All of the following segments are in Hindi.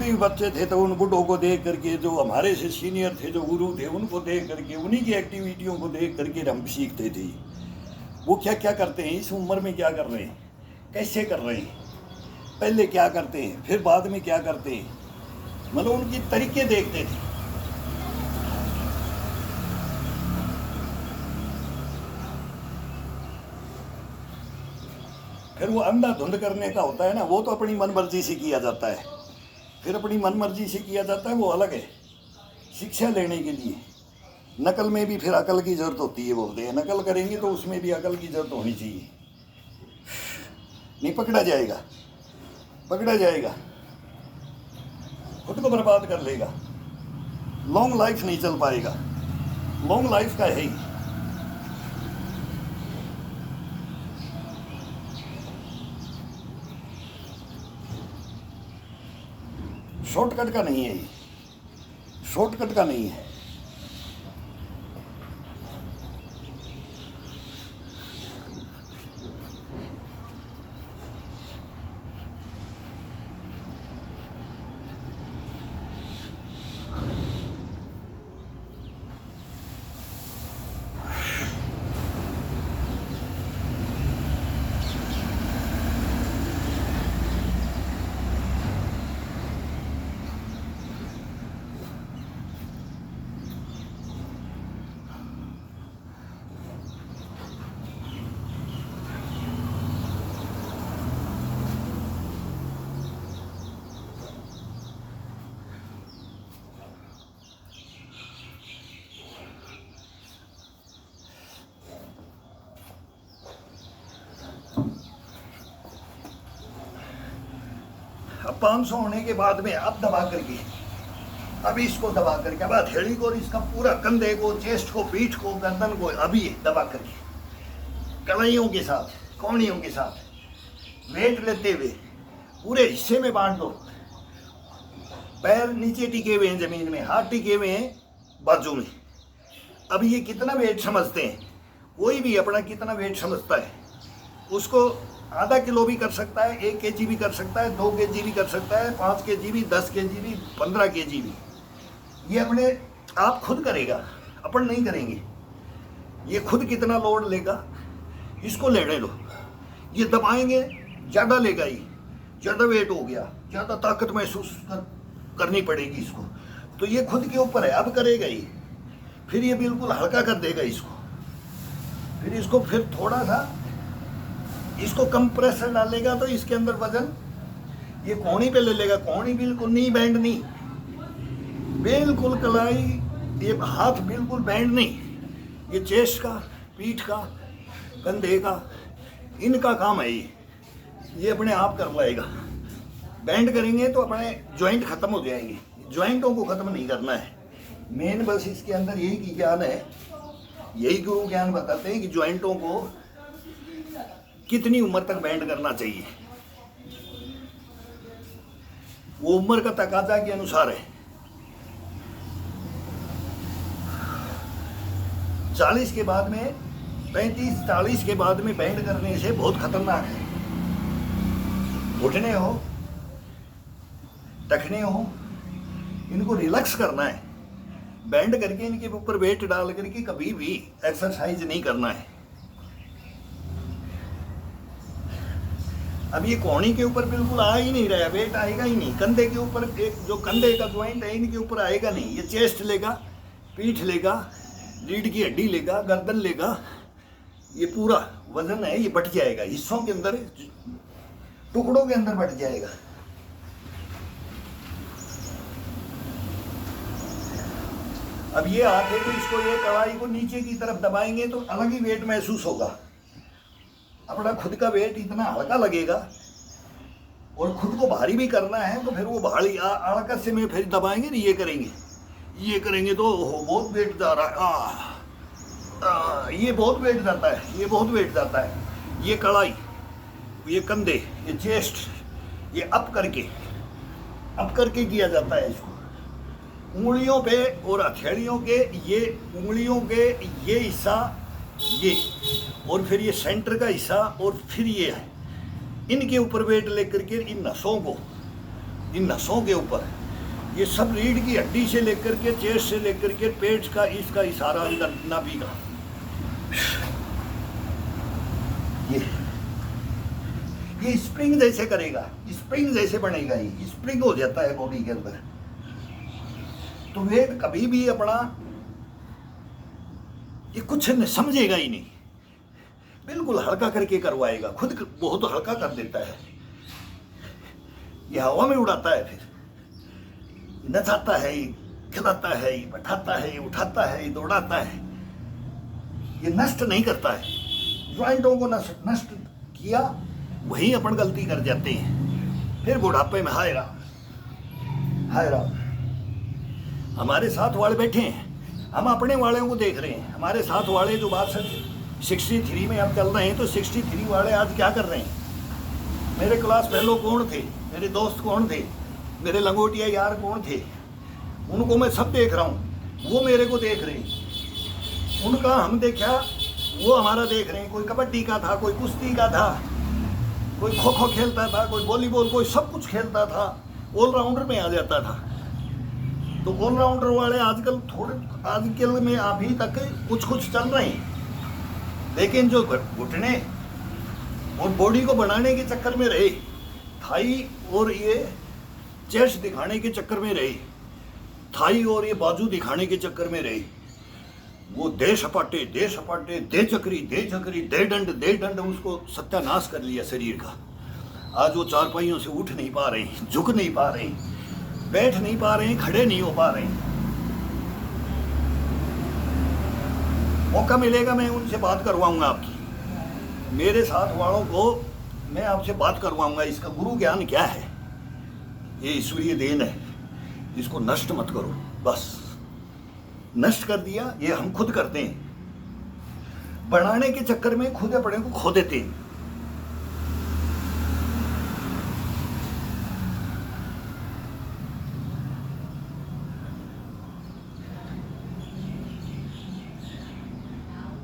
भी बच्चे थे तो उन बुढ़ों को देख करके, जो हमारे से सीनियर थे, जो गुरु थे, उनको देख करके, उन्हीं की एक्टिविटियों को देख करके हम सीखते थे। वो क्या क्या करते हैं, इस उम्र में क्या कर रहे हैं, कैसे कर रहे हैं, पहले क्या करते हैं, फिर बाद में क्या करते हैं, मतलब उनकी तरीके देखते थे। फिर वो अंधाधुंध करने का होता है ना, वो तो अपनी मन मर्जी से किया जाता है। फिर अपनी मन मर्जी से किया जाता है, वो अलग है। शिक्षा लेने के लिए नकल में भी फिर अकल की ज़रूरत होती है। बोलते हैं नकल करेंगे तो उसमें भी अकल की ज़रूरत होनी चाहिए, नहीं पकड़ा जाएगा, पकड़ा जाएगा, खुद को बर्बाद कर लेगा, लॉन्ग लाइफ नहीं चल पाएगा। लॉन्ग लाइफ का है ही। शॉर्टकट का नहीं है, ये शॉर्टकट का नहीं है। अब 500 होने के बाद में अब दबा करके, अब इसको दबा करके, अब हथेली को और इसका पूरा कंधे को, चेस्ट को, पीठ को, गर्दन को अभी दबा करके, कलाइयों के साथ, कौड़ियों के साथ वेट लेते हुए पूरे हिस्से में बांट दो। पैर नीचे टिके हुए हैं जमीन में, हाथ टिके हुए हैं बाजू में। अब ये कितना वेट समझते हैं, कोई भी अपना कितना वेट समझता है, उसको आधा किलो भी कर सकता है, 1 kg भी कर सकता है, 2 kg भी कर सकता है, 5 kg भी, 10 kg भी, 15 kg भी। ये अपने आप खुद करेगा, अपन नहीं करेंगे। ये खुद कितना लोड लेगा, इसको लेने दो। ये दबाएंगे, ज़्यादा लेगा, ही ज़्यादा वेट हो गया, ज़्यादा ताकत महसूस करनी पड़ेगी इसको, तो ये खुद के ऊपर है, अब करेगा ही। फिर ये बिल्कुल हल्का कर देगा इसको, फिर इसको फिर थोड़ा सा इसको कंप्रेसर डालेगा तो इसके अंदर वजन ये कोहनी पे ले लेगा। कोहनी बिल्कुल नहीं बैंड नहीं, बिल्कुल कलाई, ये हाथ बिल्कुल बैंड नहीं, ये चेस्ट का, पीठ का, कंधे का, इनका काम है ये अपने आप कर लाएगा। बैंड करेंगे तो अपने जॉइंट खत्म हो जाएंगे, जॉइंटों को खत्म नहीं करना है। मेन बस इसके अंदर यही की ज्ञान है, यही गुरु ज्ञान बताते हैं कि जॉइंटों को कितनी उम्र तक बैंड करना चाहिए। वो उम्र का तकाजा के अनुसार है। 40 के बाद में, 35-40 के बाद में बैंड करने से बहुत खतरनाक है। घुटने हो, टखने हो, इनको रिलैक्स करना है। बैंड करके इनके ऊपर वेट डाल करके कभी भी एक्सरसाइज नहीं करना है। अब ये कोहनी के ऊपर बिल्कुल आ ही नहीं रहा, वेट आएगा ही नहीं। कंधे के ऊपर, एक जो कंधे का ज्वाइंट है इनके ऊपर आएगा नहीं। ये चेस्ट लेगा, पीठ लेगा, रीढ़ की हड्डी लेगा, गर्दन लेगा, ये पूरा वजन है ये बट जाएगा, हिस्सों के अंदर, टुकड़ों के अंदर बट जाएगा। अब ये आके तो इसको, ये कलाई को नीचे की तरफ दबाएंगे तो अलग ही वेट महसूस होगा। अपना खुद का वेट इतना हल्का लगेगा, और खुद को भारी भी करना है तो फिर वो भारी हड़कत से में फिर दबाएंगे नहीं, ये करेंगे तो बहुत वेट जा रहा है, ये बहुत वेट जाता है, ये बहुत वेट जाता है। ये कलाई, ये कंधे, ये चेस्ट, ये अप करके किया जाता है इसको। उंगलियों पे और हथेलियों के, ये उंगलियों के ये हिस्सा, ये, और फिर ये सेंटर का हिस्सा, और फिर ये है, इनके ऊपर वेट लेकर के इन नसों को इन नसों के ऊपर, ये सब रीढ़ की हड्डी से लेकर के, चेस्ट से लेकर के पेट का इसका इशारा अंदर नाभि का, ये स्प्रिंग जैसे करेगा, स्प्रिंग जैसे बनेगा, ये स्प्रिंग हो जाता है बॉडी के अंदर। तो वे कभी भी अपना ये कुछ समझेगा ही नहीं, बिल्कुल हल्का करके करवाएगा, खुद बहुत हल्का कर देता है। ये हवा में उड़ाता है, फिर नचाता है, खिलाता है, बैठाता है, उठाता है, दौड़ाता है। ये नष्ट नहीं करता है। ज्वाइंटों को नष्ट किया, वही अपन गलती कर जाते हैं। फिर बुढ़ापे में हाय राम। हमारे साथ वाले बैठे हैं, हम अपने वालों को देख रहे हैं। हमारे साथ वाले जो बात 63 में अब चल रहे हैं, तो 63 वाले आज क्या कर रहे हैं? मेरे क्लास फेलो कौन थे, मेरे दोस्त कौन थे, मेरे लंगोटिया यार कौन थे, उनको मैं सब देख रहा हूँ, वो मेरे को देख रहे हैं। उनका हम देखा, वो हमारा देख रहे हैं। कोई कबड्डी का था, कोई कुश्ती का था, कोई खो खो खेलता था, कोई वॉलीबॉल, कोई सब कुछ खेलता था, ऑलराउंडर में आ जाता था। तो ऑलराउंडर वाले आजकल में अभी तक कुछ चल रहे हैं, लेकिन जो घुटने और बॉडी को बनाने के चक्कर में रहे, थाई और ये चेस्ट दिखाने के चक्कर में रहे, थाई और ये बाजू दिखाने के चक्कर में रहे, वो दे सपाटे, दे चक्री, दे दंड, उसको सत्यानाश कर लिया शरीर का। आज वो चारपाइयों से उठ नहीं पा रहे, झुक नहीं पा रहे, बैठ नहीं पा रहे, खड़े नहीं हो पा रहे। मौका मिलेगा मैं उनसे बात करवाऊंगा आपकी, मेरे साथ वालों को मैं आपसे बात करवाऊंगा। इसका गुरु ज्ञान क्या है? ये ईश्वरीय देन है, इसको नष्ट मत करो। बस नष्ट कर दिया, ये हम खुद करते हैं। बनाने के चक्कर में खुद अपने को खो देते हैं।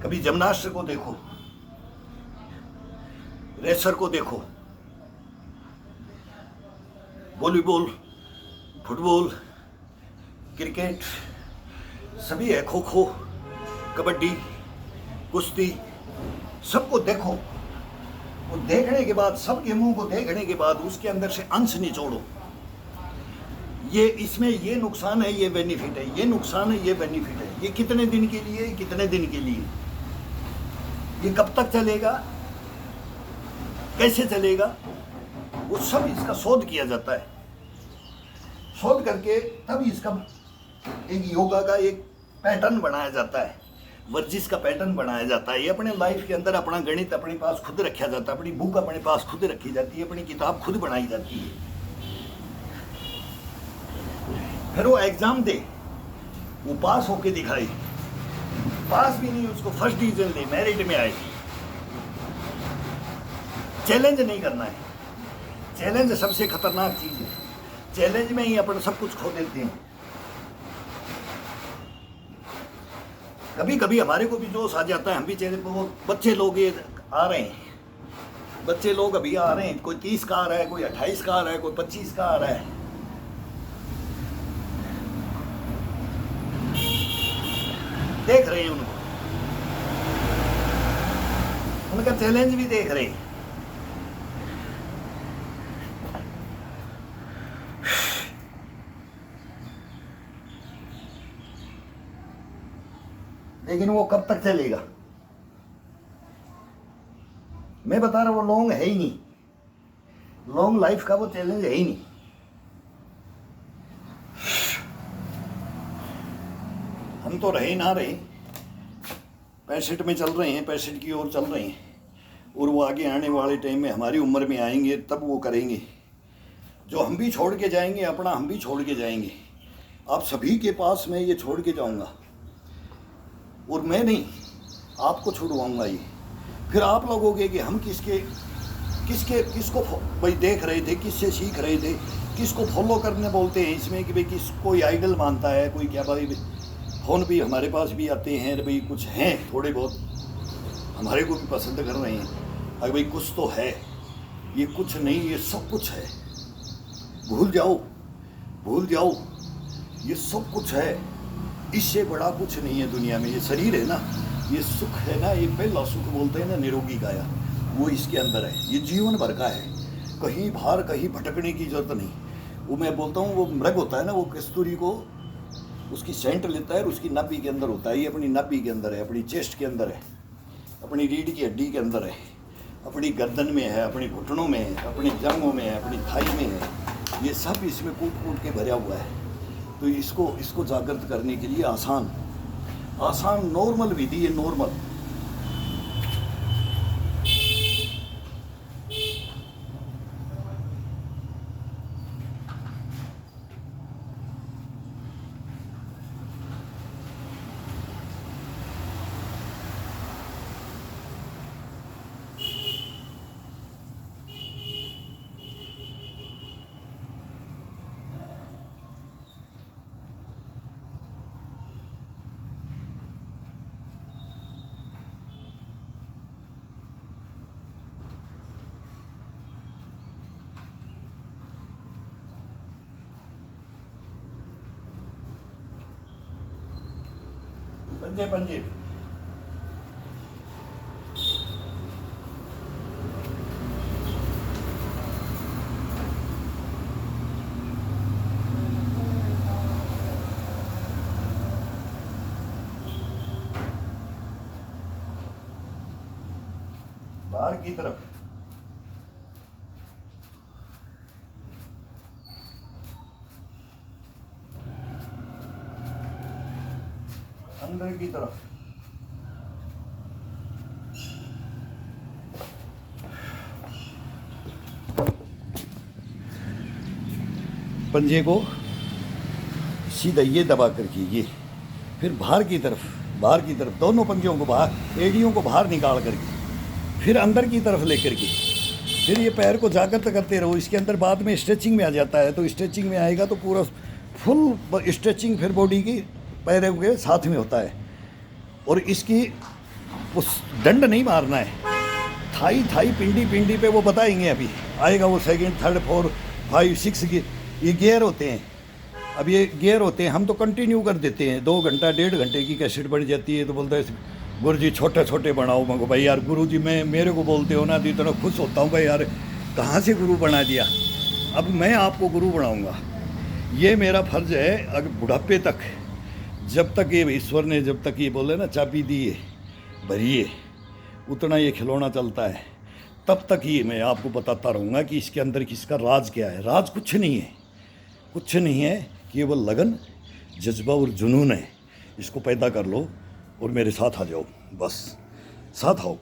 कभी जिम्नास्ट को देखो, रेसर को देखो, वॉलीबॉल, फुटबॉल, क्रिकेट सभी है, खो खो, कबड्डी, कुश्ती, सबको देखो। वो देखने के बाद, सब गेमों को देखने के बाद उसके अंदर से अंश निचोड़ो। ये इसमें ये नुकसान है, ये बेनिफिट है, ये नुकसान है, ये बेनिफिट है। ये कितने दिन के लिए, कितने दिन के लिए, ये कब तक चलेगा, कैसे चलेगा, वो सब इसका शोध किया जाता है। शोध करके तब इसका एक योगा का एक पैटर्न बनाया जाता है, वर्जिश का पैटर्न बनाया जाता है। ये अपने लाइफ के अंदर अपना गणित अपने पास खुद रखा जाता है, अपनी बुक अपने पास खुद रखी जाती है, अपनी किताब खुद बनाई जाती है। फिर वो एग्जाम दे, वो पास होके दिखाए, पास भी नहीं, उसको फर्स्ट डिवीजन दे, मेरिट में आए। चैलेंज नहीं करना है, चैलेंज सबसे खतरनाक चीज है। चैलेंज में ही अपन सब कुछ खो देते हैं। कभी कभी हमारे को भी जोश आ जाता है, हम भी चैलेंज, वो बच्चे लोग ये आ रहे हैं, बच्चे लोग अभी आ रहे हैं, कोई 30 का आ रहा है, कोई 28 का आ रहा है, कोई 25 का आ रहा है। देख रहे हैं उनको, उनका चैलेंज भी देख रहे हैं। लेकिन वो कब तक चलेगा? मैं बता रहा हूं, वो लॉन्ग है ही नहीं, लॉन्ग लाइफ का वो चैलेंज है ही नहीं। हम तो रहे ना रहे, 65 में चल रहे हैं, 65 की ओर चल रहे हैं, और वो आगे आने वाले टाइम में हमारी उम्र में आएंगे, तब वो करेंगे जो हम भी छोड़ के जाएंगे, अपना हम भी छोड़ के जाएंगे। आप सभी के पास मैं ये छोड़ के जाऊंगा, और मैं नहीं, आपको छुड़वाऊंगा ये। फिर आप लोगोगे कि हम किसको भाई देख रहे थे, किससे सीख रहे थे, किसको फॉलो करने बोलते हैं इसमें, कि भाई कोई आइडल मानता है, कोई क्या, भाई फ़ोन भी हमारे पास भी आते हैं, भाई कुछ हैं थोड़े बहुत हमारे को भी पसंद कर रहे हैं, अगर भाई कुछ तो है, ये कुछ नहीं, ये सब कुछ है। भूल जाओ, भूल जाओ, ये सब कुछ है, इससे बड़ा कुछ नहीं है दुनिया में। ये शरीर है ना, ये सुख है ना, ये पहला सुख बोलते हैं ना निरोगी काया, वो इसके अंदर है। ये जीवन भर का है, कहीं बाहर कहीं भटकने की जरूरत नहीं। वो मैं बोलता हूँ, वो मृग होता है ना, वो कस्तूरी को उसकी सेंट लेता है और उसकी नाभि के अंदर होता है। ये अपनी नाभि के अंदर है, अपनी चेस्ट के अंदर है, अपनी रीढ़ की हड्डी के अंदर है, अपनी गर्दन में है, अपनी घुटनों में है, अपनी जांघों में है, अपनी थाई में है। ये सब इसमें कूट कूट के भरा हुआ है। तो इसको जागृत करने के लिए आसान नॉर्मल विधि है, नॉर्मल। पंजे पंजे बाहर की तरफ, अंदर की तरफ। पंजे को सीधा ये दबा करके ये, फिर बाहर की तरफ दोनों पंजों को बाहर, एड़ियों को बाहर निकाल करके, फिर अंदर की तरफ लेकर के, फिर ये पैर को जागृत करते रहो। इसके अंदर बाद में स्ट्रेचिंग में आ जाता है, तो स्ट्रेचिंग में आएगा तो पूरा फुल स्ट्रेचिंग फिर बॉडी की पैरों के साथ में होता है। और इसकी उस दंड नहीं मारना है, थाई पिंडी पे वो बताएंगे, अभी आएगा वो सेकंड, थर्ड, 4, 5, 6 की ये गियर होते हैं। अब ये गियर होते हैं, हम तो कंटिन्यू कर देते हैं, 2 घंटा 1.5 घंटे की कैसेट बढ़ जाती है, तो बोलता है गुरु जी छोटे छोटे बनाओ। मैं भाई यार गुरु जी, मैं मेरे को बोलते हो ना तो इतना खुश होता हूँ भाई यार, कहाँ से गुरु बना दिया। अब मैं आपको गुरु बनाऊँगा, ये मेरा फर्ज है। अगर बुढ़ापे तक, जब तक ये ईश्वर ने जब तक ये बोले ना चाबी दी है भरिए, उतना ये खिलौना चलता है, तब तक ही मैं आपको बताता रहूँगा कि इसके अंदर किसका राज क्या है। राज कुछ नहीं है, कुछ नहीं है, केवल लगन, जज्बा और जुनून है। इसको पैदा कर लो और मेरे साथ आ जाओ, बस साथ आओ।